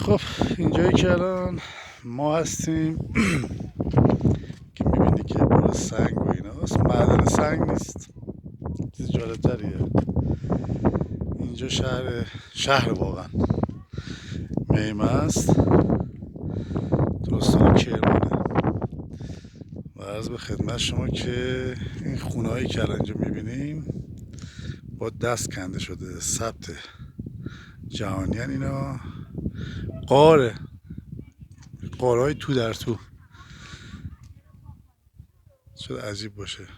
خب اینجایی که الان ما هستیم که میبینی که پر سنگ و ایناست، معدن سنگ نیست، چیز جالبتریه. اینجا شهر واقعا میمه است، تو استان کرمانه. و عرض به خدمت شما که این خونه هایی که الان اینجا میبینیم با دست کنده شده، ثبت جهانی هن اینا. قارهای تو در تو، شاید عجیب باشه،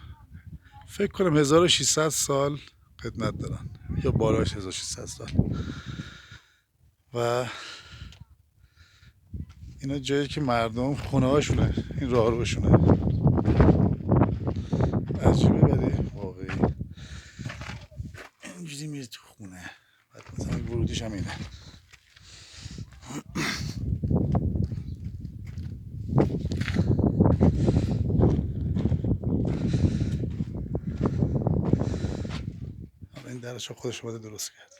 فکر کنم 1600 سال خدمت دارن یا بالاش 1600 سال. و اینا جایی که مردم خونه هاشونه، این راه روشونه. عجیبه ولی واقعی. اینجوری میری تو خونه، بعد مثلا ورودیش هم اینه. این درش خودش اومده درست کرد،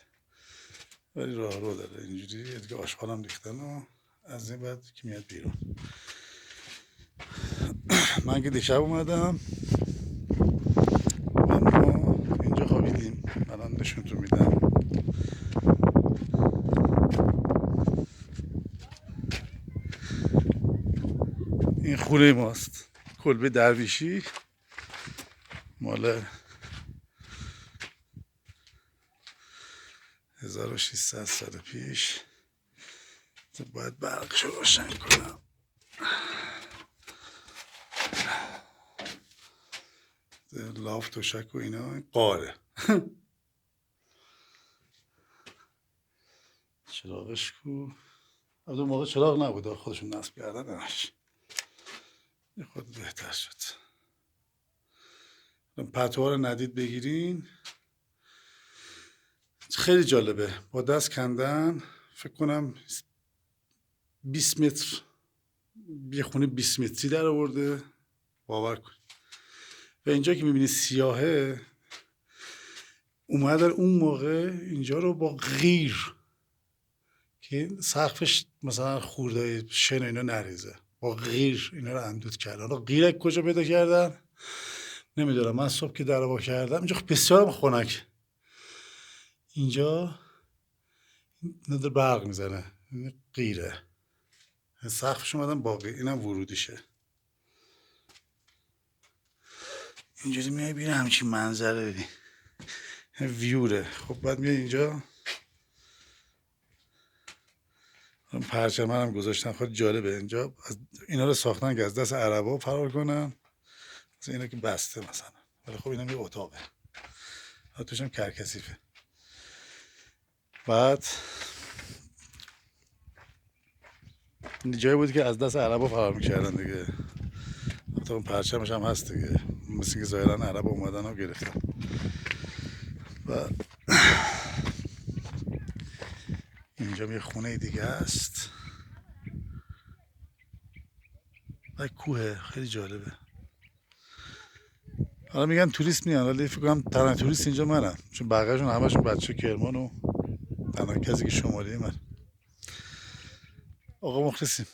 ولی راه رو داره اینجوری دیگه. آشغال هم ریختن و از این بعد که میاد بیرون. من که دیشب اومدم و ما اینجا خوابیدیم. الان نشونتون میدم. این خونه ماست، کلبه درویشی، مال 1600 سال پیش. باید برقشو روشن کنم. لاف تشک و اینا قاره. چراغش کو؟ از اون موقع چراغ نبود، خودشون نصب کردن همش. یه خود بهتر شد. پتوها رو ندید بگیرین، خیلی جالبه. با دست کندن فکر کنم 20 متر، یه خونه 20 متری در آورده، باور کن. و اینجا که میبینی سیاهه، اومدن اون موقع اینجا رو با غیر که سقفش مثلا خورده شن اینا نریزه، با غیر اینا رو اندود کردن. حالا غیر کجا پیدا کردن نمیدونم. من صبح که در وا کردم اینجا بسیار خنک، اینجا نداره برق میزنه، این غیره. سقفش اومدن با غیر، اینم ورودیشه. اینجوری میای بینه همچین منظره، ببین ویوره. خب بعد میای اینجا، پرچم هم گذاشتن، خیلی جالبه. اینجا اینا رو ساختن که از دست عربا فرار کنن. مثلا اینا که بسته مثلا، ولی خب اینا یه اتاقه، توش هم کرکسیفه. بعد این جایی بود که از دست عربا فرار میکردن دیگه. حتی اون پرچمش هم هست دیگه، مثل که ظاهرا عربا اومدن و گرفتن. و اینجا یه خونه دیگه است و کوه، خیلی جالبه. حالا میگن توریست میان، ولی فکر کنم تنها توریست اینجا منم، چون بقیه‌شون همشون بچه کرمان و تنها کسی که شمالی من. آقا مخلصیم.